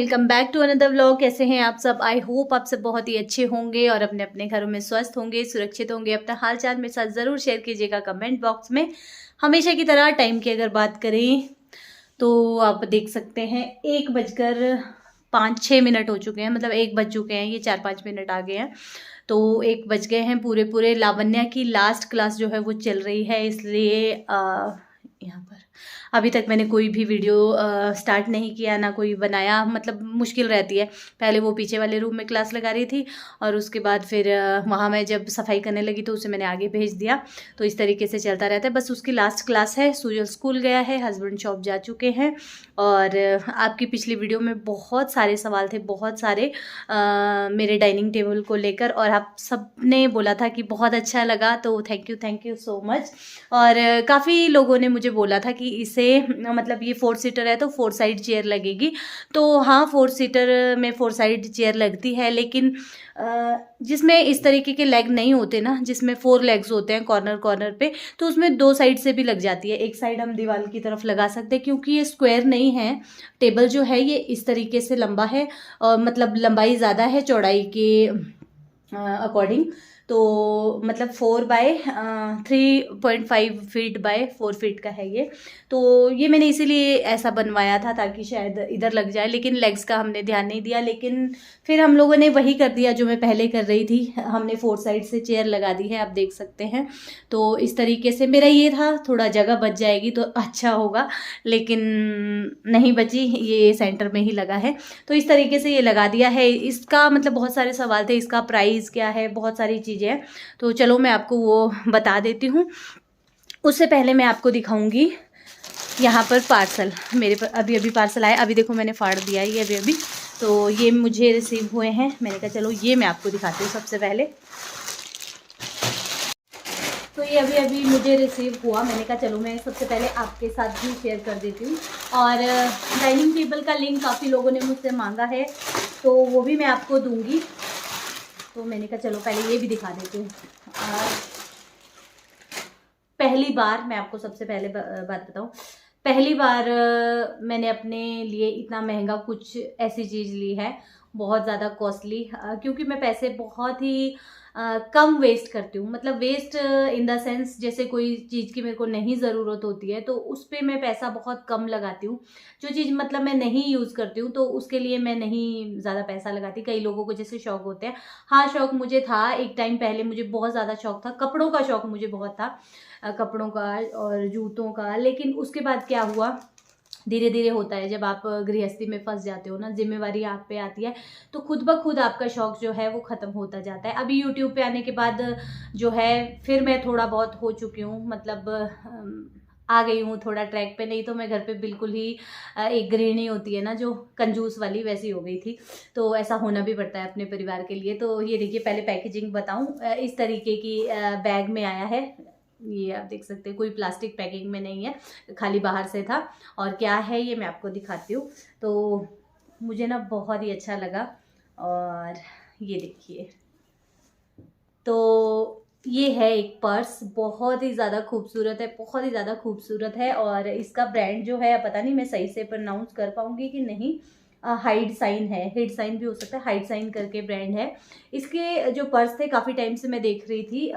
Welcome back to another vlog. कैसे हैं आप सब? आई होप आप सब बहुत ही अच्छे होंगे और अपने अपने घरों में स्वस्थ होंगे, सुरक्षित होंगे। अपना हाल चाल मेरे साथ ज़रूर शेयर कीजिएगा कमेंट बॉक्स में। हमेशा की तरह टाइम की अगर बात करें तो आप देख सकते हैं 1:05-6 हो चुके हैं, मतलब 1 बज चुके हैं, ये 4-5 मिनट आ गए हैं। तो 1 बज गए हैं पूरे पूरे। लावण्या की लास्ट क्लास जो है वो चल रही है, इसलिए यहाँ पर अभी तक मैंने कोई भी वीडियो स्टार्ट नहीं किया, ना कोई बनाया। मतलब मुश्किल रहती है। पहले वो पीछे वाले रूम में क्लास लगा रही थी और उसके बाद फिर वहाँ मैं जब सफाई करने लगी तो उसे मैंने आगे भेज दिया। तो इस तरीके से चलता रहता है। बस उसकी लास्ट क्लास है। सूर्य स्कूल गया है, हस्बैंड शॉप जा चुके हैं। और आपकी पिछली वीडियो में बहुत सारे सवाल थे, बहुत सारे मेरे डाइनिंग टेबल को लेकर, और आप सब ने बोला था कि बहुत अच्छा लगा, तो थैंक यू सो मच। और काफ़ी लोगों ने मुझे बोला था कि इसे मतलब ये 4 सीटर है तो 4 साइड चेयर लगेगी। तो हाँ, 4 सीटर में 4 साइड चेयर लगती है, लेकिन जिसमें इस तरीके के लेग नहीं होते ना, जिसमें 4 लेग्स होते हैं कॉर्नर कॉर्नर पे, तो उसमें 2 साइड से भी लग जाती है। एक साइड हम दीवार की तरफ लगा सकते हैं, क्योंकि ये स्क्वायर नहीं है। टेबल जो है ये इस तरीके से लंबा है, और मतलब लंबाई ज़्यादा है चौड़ाई के अकॉर्डिंग। तो मतलब 3.5 फीट बाय 4 फीट का है ये। तो ये मैंने इसीलिए ऐसा बनवाया था ताकि शायद इधर लग जाए, लेकिन लेग्स का हमने ध्यान नहीं दिया। लेकिन फिर हम लोगों ने वही कर दिया जो मैं पहले कर रही थी, हमने 4 साइड से चेयर लगा दी है, आप देख सकते हैं। तो इस तरीके से मेरा ये था, थोड़ा जगह बच जाएगी तो अच्छा होगा, लेकिन नहीं बची, ये सेंटर में ही लगा है। तो इस तरीके से ये लगा दिया है। इसका मतलब बहुत सारे सवाल थे, इसका प्राइस क्या है, बहुत सारी चीज़ें हैं। तो चलो मैं आपको वो बता देती हूँ। उससे पहले मैं आपको दिखाऊंगी यहाँ पर पार्सल। मेरे पर अभी पार्सल आया, अभी देखो मैंने फाड़ दिया है ये अभी। तो ये मुझे रिसीव हुए हैं, मैंने कहा चलो ये मैं आपको दिखाती हूँ सबसे पहले। तो ये अभी मुझे रिसीव हुआ, मैंने कहा चलो मैं सबसे पहले आपके साथ भी शेयर कर देती हूँ। और डाइनिंग टेबल का लिंक काफ़ी लोगों ने मुझसे मांगा है, तो वो भी मैं आपको दूंगी। तो मैंने कहा चलो पहले ये भी दिखा देती हूँ। पहली बार मैं आपको सबसे पहले बात बताऊँ, पहली बार मैंने अपने लिए इतना महंगा कुछ ऐसी चीज़ ली है, बहुत ज़्यादा कॉस्टली। क्योंकि मैं पैसे बहुत ही कम वेस्ट करती हूँ। मतलब वेस्ट इन द सेंस, जैसे कोई चीज़ की मेरे को नहीं ज़रूरत होती है तो उस पर मैं पैसा बहुत कम लगाती हूँ। जो चीज़ मतलब मैं नहीं यूज़ करती हूँ तो उसके लिए मैं नहीं ज़्यादा पैसा लगाती। कई लोगों को जैसे शौक होते हैं, हाँ शौक मुझे था एक टाइम पहले, मुझे बहुत ज़्यादा शौक था, कपड़ों का शौक मुझे बहुत था, कपड़ों का और जूतों का। लेकिन उसके बाद क्या हुआ, धीरे धीरे होता है, जब आप गृहस्थी में फंस जाते हो ना, जिम्मेवारी आप पे आती है, तो खुद ब खुद आपका शौक जो है वो ख़त्म होता जाता है। अभी यूट्यूब पे आने के बाद जो है फिर मैं थोड़ा बहुत हो चुकी हूँ, मतलब आ गई हूँ थोड़ा ट्रैक पे। नहीं तो मैं घर पे बिल्कुल ही एक गृहिणी होती है ना जो कंजूस वाली, वैसी हो गई थी। तो ऐसा होना भी पड़ता है अपने परिवार के लिए। तो ये देखिए, पहले पैकेजिंग बताऊँ, इस तरीके की बैग में आया है। ये आप देख सकते हैं, कोई प्लास्टिक पैकिंग में नहीं है, खाली बाहर से था। और क्या है ये मैं आपको दिखाती हूँ। तो मुझे ना बहुत ही अच्छा लगा। और ये देखिए, तो ये है एक पर्स, बहुत ही ज़्यादा खूबसूरत है, बहुत ही ज़्यादा खूबसूरत है। और इसका ब्रांड जो है, पता नहीं मैं सही से प्रोनाउंस कर पाऊँगी कि नहीं, हाइड साइन है, हिड साइन भी हो सकता है, हाइड साइन करके ब्रांड है। इसके जो पर्स थे काफ़ी टाइम से मैं देख रही थी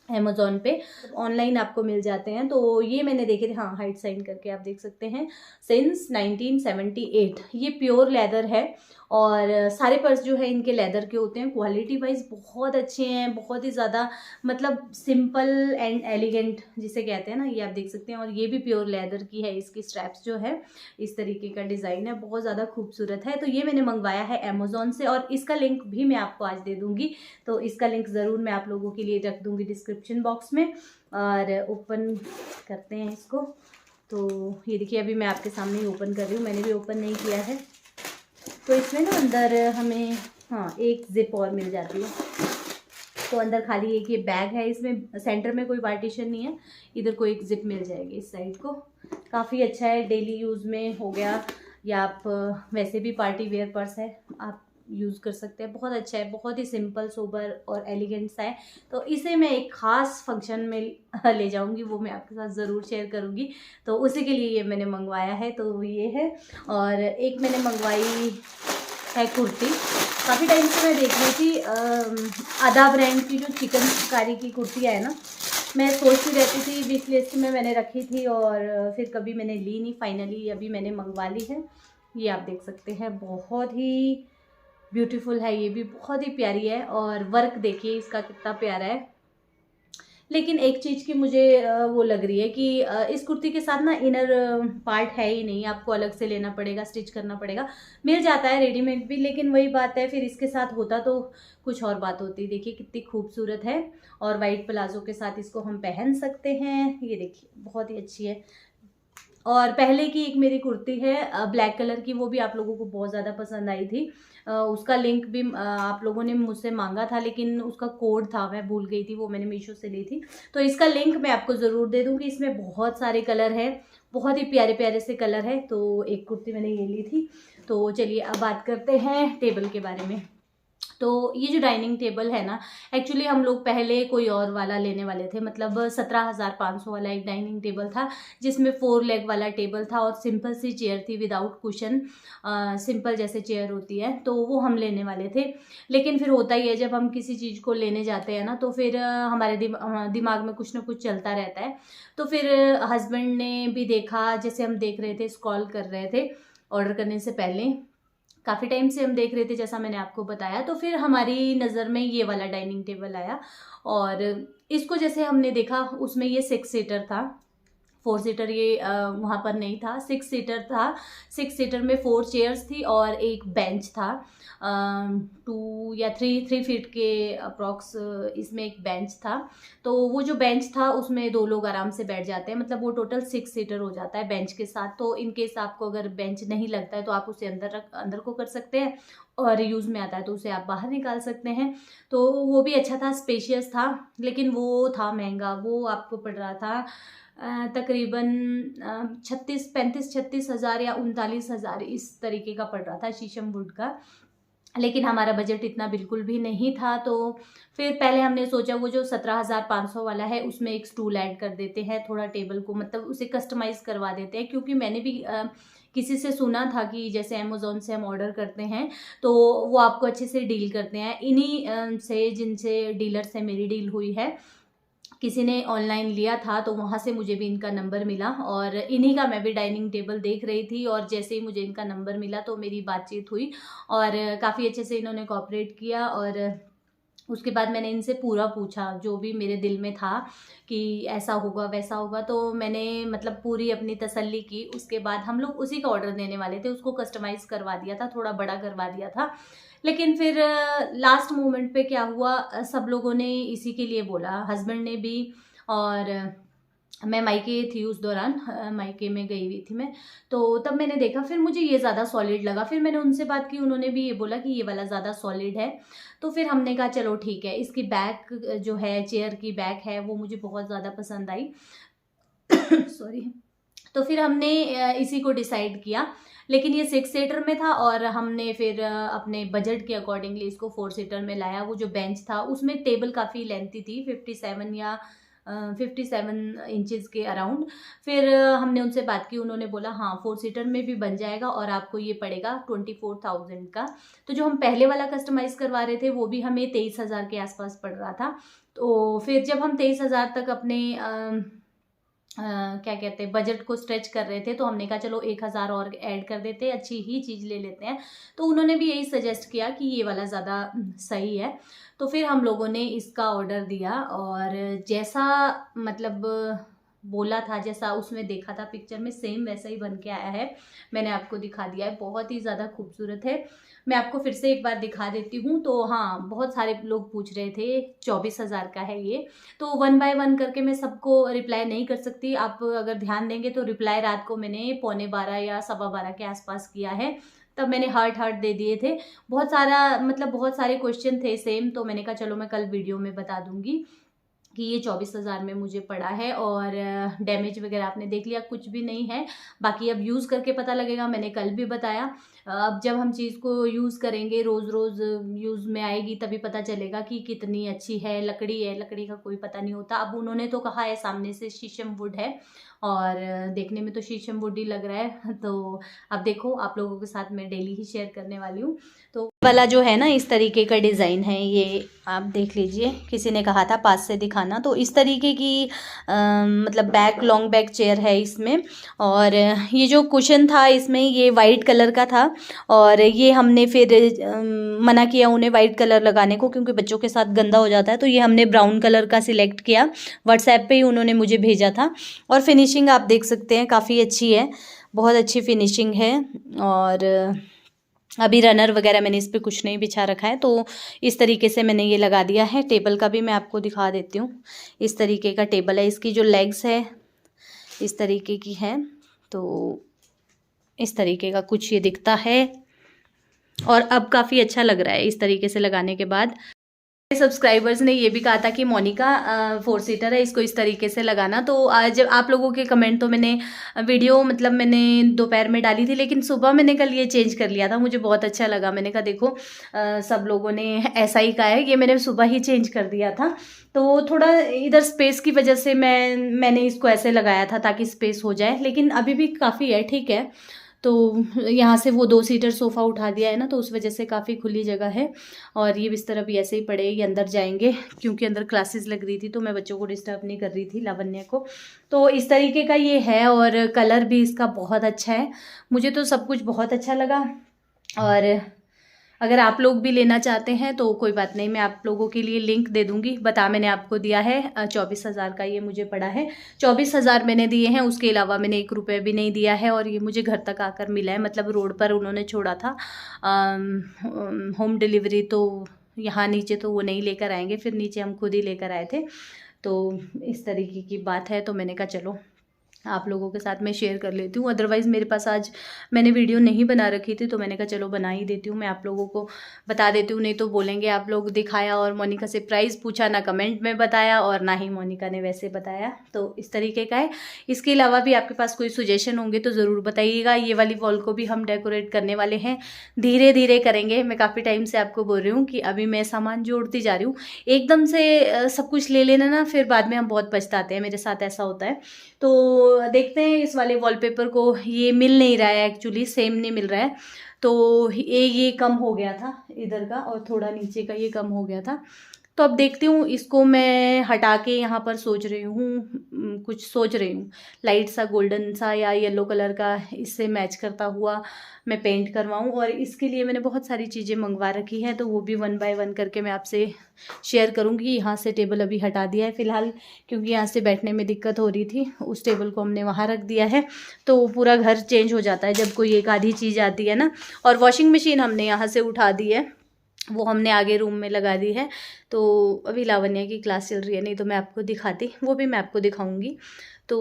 अमेज़ॉन पे, ऑनलाइन आपको मिल जाते हैं। तो ये मैंने देखे थे, हाँ हाइट साइन करके आप देख सकते हैं, सिंस 1978। ये प्योर लेदर है। और सारे पर्स जो है इनके लेदर के होते हैं। क्वालिटी वाइज बहुत अच्छे हैं, बहुत ही ज़्यादा, मतलब सिंपल एंड एलिगेंट जिसे कहते हैं ना, ये आप देख सकते हैं। और ये भी प्योर लेदर की है, इसकी स्ट्रैप्स जो है इस तरीके का डिज़ाइन है, बहुत ज़्यादा खूबसूरत है। तो ये मैंने मंगवाया है अमेज़ॉन से, और इसका लिंक भी मैं आपको आज दे दूँगी। तो इसका लिंक ज़रूर मैं आप लोगों के लिए रख दूँगी डिस्क्रिप्शन बॉक्स में। और ओपन करते हैं इसको। तो ये देखिए, अभी मैं आपके सामने ही ओपन कर रही हूँ, मैंने भी ओपन नहीं किया है। तो इसमें ना अंदर हमें हाँ एक जिप और मिल जाती है। तो अंदर खाली एक ये बैग है, इसमें सेंटर में कोई पार्टीशन नहीं है, इधर को एक जिप मिल जाएगी इस साइड को। काफ़ी अच्छा है, डेली यूज़ में हो गया, या आप वैसे भी पार्टी वेयर पर्स है, आप यूज़ कर सकते हैं। बहुत अच्छा है, बहुत ही सिंपल सोबर और एलिगेंट सा है। तो इसे मैं एक ख़ास फंक्शन में ले जाऊंगी, वो मैं आपके साथ ज़रूर शेयर करूंगी। तो उसी के लिए ये मैंने मंगवाया है। तो ये है, और एक मैंने मंगवाई है कुर्ती। काफ़ी टाइम से मैं देख रही थी आधा ब्रांड की जो चिकनकारी की कुर्तियाँ है ना, मैं सोचती रहती थी, विश लिस्ट में मैंने रखी थी और फिर कभी मैंने ली नहीं। फाइनली अभी मैंने मंगवा ली है। ये आप देख सकते हैं, बहुत ही ब्यूटीफुल है, ये भी बहुत ही प्यारी है। और वर्क देखिए इसका कितना प्यारा है। लेकिन एक चीज़ की मुझे वो लग रही है कि इस कुर्ती के साथ ना इनर पार्ट है ही नहीं, आपको अलग से लेना पड़ेगा, स्टिच करना पड़ेगा। मिल जाता है रेडीमेड भी, लेकिन वही बात है, फिर इसके साथ होता तो कुछ और बात होती। देखिए कितनी खूबसूरत है, और वाइट प्लाजो के साथ इसको हम पहन सकते हैं। ये देखिए बहुत ही अच्छी है। और पहले की एक मेरी कुर्ती है ब्लैक कलर की, वो भी आप लोगों को बहुत ज़्यादा पसंद आई थी। उसका लिंक भी आप लोगों ने मुझसे मांगा था, लेकिन उसका कोड था, मैं भूल गई थी, वो मैंने मीशो से ली थी। तो इसका लिंक मैं आपको ज़रूर दे दूँगी। इसमें बहुत सारे कलर हैं, बहुत ही प्यारे प्यारे से कलर है। तो एक कुर्ती मैंने ये ली थी। तो चलिए अब बात करते हैं टेबल के बारे में। तो ये जो डाइनिंग टेबल है ना, एक्चुअली हम लोग पहले कोई और वाला लेने वाले थे, मतलब 17,500 वाला एक डाइनिंग टेबल था, जिसमें 4 लेग वाला टेबल था और सिंपल सी चेयर थी विदाउट कुशन, सिंपल जैसे चेयर होती है, तो वो हम लेने वाले थे। लेकिन फिर होता ही है, जब हम किसी चीज़ को लेने जाते हैं ना, तो फिर हमारे दिमाग में कुछ ना कुछ चलता रहता है। तो फिर हस्बैंड ने भी देखा, जैसे हम देख रहे थे, स्क्रॉल कर रहे थे ऑर्डर करने से पहले, काफ़ी टाइम से हम देख रहे थे, जैसा मैंने आपको बताया। तो फिर हमारी नज़र में ये वाला डाइनिंग टेबल आया, और इसको जैसे हमने देखा, उसमें ये 6 सीटर था। 4 सीटर ये वहाँ पर नहीं था, 6 सीटर था। 6 सीटर में 4 चेयर्स थी और एक बेंच था। 2 या 3 फीट के अप्रॉक्स इसमें एक बेंच था। तो वो जो बेंच था उसमें 2 लोग आराम से बैठ जाते हैं, मतलब वो टोटल 6 सीटर हो जाता है बेंच के साथ। तो इन केस आपको अगर बेंच नहीं लगता है तो आप उसे अंदर को कर सकते हैं, और यूज़ में आता है तो उसे आप बाहर निकाल सकते हैं। तो वो भी अच्छा था, स्पेशियस था, लेकिन वो था महंगा। वो आपको पड़ रहा था तकरीबन 36 हज़ार या 39,000 इस तरीके का पड़ रहा था, शीशम वुड का। लेकिन हमारा बजट इतना बिल्कुल भी नहीं था। तो फिर पहले हमने सोचा वो जो 17,500 वाला है उसमें एक स्टूल ऐड कर देते हैं, थोड़ा टेबल को मतलब उसे कस्टमाइज़ करवा देते हैं। क्योंकि मैंने भी किसी से सुना था कि जैसे अमेज़ॉन से हम ऑर्डर करते हैं तो वो आपको अच्छे से डील करते हैं। इन्हीं से, जिनसे डीलर से मेरी डील हुई है, किसी ने ऑनलाइन लिया था तो वहाँ से मुझे भी इनका नंबर मिला, और इन्हीं का मैं भी डाइनिंग टेबल देख रही थी। और जैसे ही मुझे इनका नंबर मिला तो मेरी बातचीत हुई, और काफ़ी अच्छे से इन्होंने कोऑपरेट किया। और उसके बाद मैंने इनसे पूरा पूछा जो भी मेरे दिल में था कि ऐसा होगा वैसा होगा। तो मैंने मतलब पूरी अपनी तसल्ली की। उसके बाद हम लोग उसी का ऑर्डर देने वाले थे, उसको कस्टमाइज़ करवा दिया था, थोड़ा बड़ा करवा दिया था। लेकिन फिर लास्ट मोमेंट पे क्या हुआ, सब लोगों ने इसी के लिए बोला, हस्बैंड ने भी, और मैं मायके थी उस दौरान, मायके में गई हुई थी मैं। तो तब मैंने देखा, फिर मुझे ये ज़्यादा सॉलिड लगा। फिर मैंने उनसे बात की, उन्होंने भी ये बोला कि ये वाला ज़्यादा सॉलिड है। तो फिर हमने कहा चलो ठीक है। इसकी बैक जो है, चेयर की बैक है, वो मुझे बहुत ज़्यादा पसंद आई। सॉरी। तो फिर हमने इसी को डिसाइड किया। लेकिन ये 6 सीटर में था, और हमने फिर अपने बजट के अकॉर्डिंगली इसको 4 सीटर में लाया। वो जो बेंच था उसमें टेबल काफ़ी लेंथी थी, 57 या 57 इंचज़ के अराउंड। फिर हमने उनसे बात की, उन्होंने बोला हाँ 4 सीटर में भी बन जाएगा, और आपको ये पड़ेगा 24,000 का। तो जो हम पहले वाला कस्टमाइज़ करवा रहे थे वो भी हमें 23,000 के आसपास पड़ रहा था। तो फिर जब हम 23,000 तक अपने क्या कहते हैं बजट को स्ट्रेच कर रहे थे, तो हमने कहा चलो 1,000 और ऐड कर देते हैं, अच्छी ही चीज़ ले लेते हैं। तो उन्होंने भी यही सजेस्ट किया कि ये वाला ज़्यादा सही है। तो फिर हम लोगों ने इसका ऑर्डर दिया, और जैसा मतलब बोला था, जैसा उसमें देखा था पिक्चर में, सेम वैसा ही बन के आया है। मैंने आपको दिखा दिया है, बहुत ही ज़्यादा खूबसूरत है। मैं आपको फिर से एक बार दिखा देती हूँ। तो हाँ, बहुत सारे लोग पूछ रहे थे, 24,000 का है ये। तो 1 बाय 1 करके मैं सबको रिप्लाई नहीं कर सकती। आप अगर ध्यान देंगे तो रिप्लाई रात को मैंने 11:15 या 12:15 के आसपास किया है। तब मैंने हार्ट दे दिए थे। बहुत सारा मतलब बहुत सारे क्वेश्चन थे सेम, तो मैंने कहा चलो मैं कल वीडियो में बता दूंगी कि ये 24,000 में मुझे पड़ा है। और डैमेज वगैरह आपने देख लिया, कुछ भी नहीं है। बाकी अब यूज़ करके पता लगेगा, मैंने कल भी बताया। अब जब हम चीज़ को यूज़ करेंगे, रोज़ रोज़ यूज़ में आएगी, तभी पता चलेगा कि कितनी अच्छी है। लकड़ी का कोई पता नहीं होता। अब उन्होंने तो कहा है सामने से शीशम वुड है, और देखने में तो शीशम वुड ही लग रहा है। तो अब देखो, आप लोगों के साथ मैं डेली ही शेयर करने वाली हूँ। तो वाला जो है ना, इस तरीके का डिज़ाइन है, ये आप देख लीजिए। किसी ने कहा था पास से दिखाना, तो इस तरीके की मतलब लॉन्ग बैक चेयर है इसमें। और ये जो कुशन था इसमें, ये वाइट कलर का था, और ये हमने फिर मना किया उन्हें वाइट कलर लगाने को, क्योंकि बच्चों के साथ गंदा हो जाता है। तो ये हमने ब्राउन कलर का सिलेक्ट किया। व्हाट्सएप पे ही उन्होंने मुझे भेजा था, और फिनिशिंग आप देख सकते हैं काफ़ी अच्छी है, बहुत अच्छी फिनिशिंग है। और अभी रनर वगैरह मैंने इस पर कुछ नहीं बिछा रखा है, तो इस तरीके से मैंने ये लगा दिया है। टेबल का भी मैं आपको दिखा देती हूँ। इस तरीके का टेबल है, इसकी जो लेग्स है इस तरीके की है, तो इस तरीके का कुछ ये दिखता है, और अब काफ़ी अच्छा लग रहा है इस तरीके से लगाने के बाद। सब्सक्राइबर्स ने ये भी कहा था कि मोनिका 4 सीटर है, इसको इस तरीके से लगाना। तो आज आप लोगों के कमेंट, तो मैंने वीडियो मतलब मैंने दोपहर में डाली थी, लेकिन सुबह मैंने कल ये चेंज कर लिया था। मुझे बहुत अच्छा लगा, मैंने कहा देखो सब लोगों ने ऐसा ही कहा है, ये मैंने सुबह ही चेंज कर दिया था। तो थोड़ा इधर स्पेस की वजह से मैंने इसको ऐसे लगाया था ताकि स्पेस हो जाए, लेकिन अभी भी काफ़ी है, ठीक है। तो यहाँ से वो 2 सीटर सोफ़ा उठा दिया है ना, तो उस वजह से काफ़ी खुली जगह है। और ये बिस्तर अभी ऐसे ही पड़े, ये अंदर जाएंगे, क्योंकि अंदर क्लासेस लग रही थी, तो मैं बच्चों को डिस्टर्ब नहीं कर रही थी, लावण्य को। तो इस तरीके का ये है, और कलर भी इसका बहुत अच्छा है। मुझे तो सब कुछ बहुत अच्छा लगा। और अगर आप लोग भी लेना चाहते हैं तो कोई बात नहीं, मैं आप लोगों के लिए लिंक दे दूंगी। मैंने आपको दिया है 24,000 का ये मुझे पड़ा है। 24,000 मैंने दिए हैं, उसके अलावा मैंने 1 रुपये भी नहीं दिया है। और ये मुझे घर तक आकर मिला है, मतलब रोड पर उन्होंने छोड़ा था होम डिलीवरी। तो यहाँ नीचे तो वो नहीं लेकर आएंगे, फिर नीचे हम खुद ही लेकर आए थे। तो इस तरीके की बात है, तो मैंने कहा चलो आप लोगों के साथ मैं शेयर कर लेती हूँ। अदरवाइज़ मेरे पास आज मैंने वीडियो नहीं बना रखी थी, तो मैंने कहा चलो बना ही देती हूँ, मैं आप लोगों को बता देती हूँ। नहीं तो बोलेंगे आप लोग दिखाया और मोनिका से प्राइस पूछा, ना कमेंट में बताया, और ना ही मोनिका ने वैसे बताया। तो इस तरीके का है। इसके अलावा भी आपके पास कोई सुजेशन होंगे तो ज़रूर बताइएगा। ये वाली वॉल को भी हम डेकोरेट करने वाले हैं, धीरे धीरे करेंगे। मैं काफ़ी टाइम से आपको बोल रही हूँ कि अभी मैं सामान जोड़ती जा रही हूँ। एकदम से सब कुछ ले लेना ना, फिर बाद में हम बहुत पछताते हैं, मेरे साथ ऐसा होता है। तो देखते हैं इस वाले वॉलपेपर को, ये मिल नहीं रहा है एक्चुअली, सेम नहीं मिल रहा है। तो ये कम हो गया था इधर का, और थोड़ा नीचे का ये कम हो गया था। तो अब देखती हूँ, इसको मैं हटा के यहाँ पर सोच रही हूँ, कुछ सोच रही हूँ लाइट सा गोल्डन सा या येलो कलर का इससे मैच करता हुआ मैं पेंट करवाऊँ। और इसके लिए मैंने बहुत सारी चीज़ें मंगवा रखी हैं, तो वो भी 1 बाय 1 करके मैं आपसे शेयर करूँगी। यहाँ से टेबल अभी हटा दिया है फ़िलहाल, क्योंकि यहाँ से बैठने में दिक्कत हो रही थी। उस टेबल को हमने वहाँ रख दिया है। तो पूरा घर चेंज हो जाता है जब कोई एक आधी चीज़ आती है ना। और वॉशिंग मशीन हमने यहाँ से उठा दी है, वो हमने आगे रूम में लगा दी है। तो अभी लावण्या की क्लास चल रही है, नहीं तो मैं आपको दिखाती, वो भी मैं आपको दिखाऊंगी। तो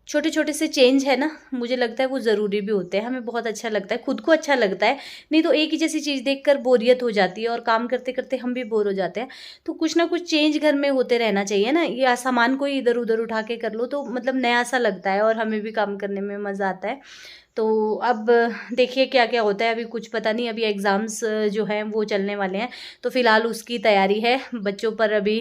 छोटे छोटे से चेंज है ना, मुझे लगता है वो ज़रूरी भी होते हैं, हमें बहुत अच्छा लगता है, खुद को अच्छा लगता है। नहीं तो एक ही जैसी चीज़ देखकर बोरियत हो जाती है, और काम करते करते हम भी बोर हो जाते हैं। तो कुछ ना कुछ चेंज घर में होते रहना चाहिए ना। या सामान को इधर उधर उठा के कर लो तो मतलब नया सा लगता है, और हमें भी काम करने में मज़ा आता है। तो अब देखिए क्या क्या होता है, अभी कुछ पता नहीं। अभी एग्ज़ाम्स जो हैं वो चलने वाले हैं, तो फ़िलहाल उसकी तैयारी है। बच्चों पर अभी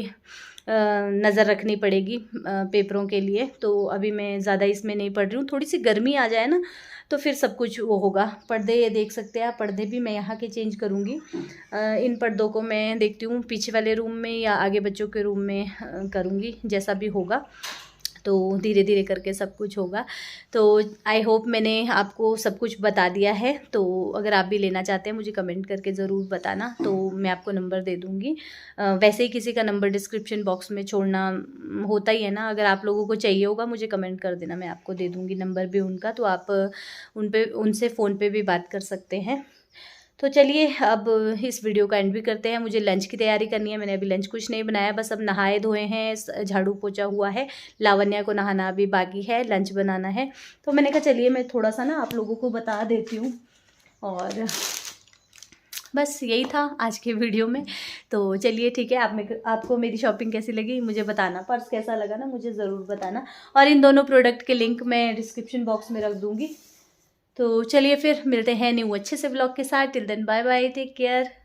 नज़र रखनी पड़ेगी पेपरों के लिए। तो अभी मैं ज़्यादा इसमें नहीं पढ़ रही हूँ, थोड़ी सी गर्मी आ जाए ना तो फिर सब कुछ वो होगा। पर्दे ये देख सकते हैं आप, पर्दे भी मैं यहाँ के चेंज करूँगी। इन पर्दों को मैं देखती हूँ पीछे वाले रूम में या आगे बच्चों के रूम में करूँगी, जैसा भी होगा। तो धीरे धीरे करके सब कुछ होगा। तो आई होप मैंने आपको सब कुछ बता दिया है। तो अगर आप भी लेना चाहते हैं मुझे कमेंट करके ज़रूर बताना, तो मैं आपको नंबर दे दूँगी। वैसे ही किसी का नंबर डिस्क्रिप्शन बॉक्स में छोड़ना होता ही है ना। अगर आप लोगों को चाहिए होगा मुझे कमेंट कर देना, मैं आपको दे दूँगी नंबर भी उनका, तो आप उनसे फ़ोन पे भी बात कर सकते हैं। तो चलिए अब इस वीडियो का एंड भी करते हैं। मुझे लंच की तैयारी करनी है, मैंने अभी लंच कुछ नहीं बनाया, बस अब नहाए धोए हैं, झाड़ू पोछा हुआ है, लावण्या को नहाना अभी बाकी है, लंच बनाना है। तो मैंने कहा चलिए मैं थोड़ा सा ना आप लोगों को बता देती हूँ। और बस यही था आज के वीडियो में। तो चलिए ठीक है, आपको मेरी शॉपिंग कैसी लगी मुझे बताना, पर्स कैसा लगा ना मुझे ज़रूर बताना। और इन दोनों प्रोडक्ट के लिंक मैं डिस्क्रिप्शन बॉक्स में रख दूँगी। तो चलिए फिर मिलते हैं न्यू अच्छे से ब्लॉग के साथ। Till then bye bye, take care.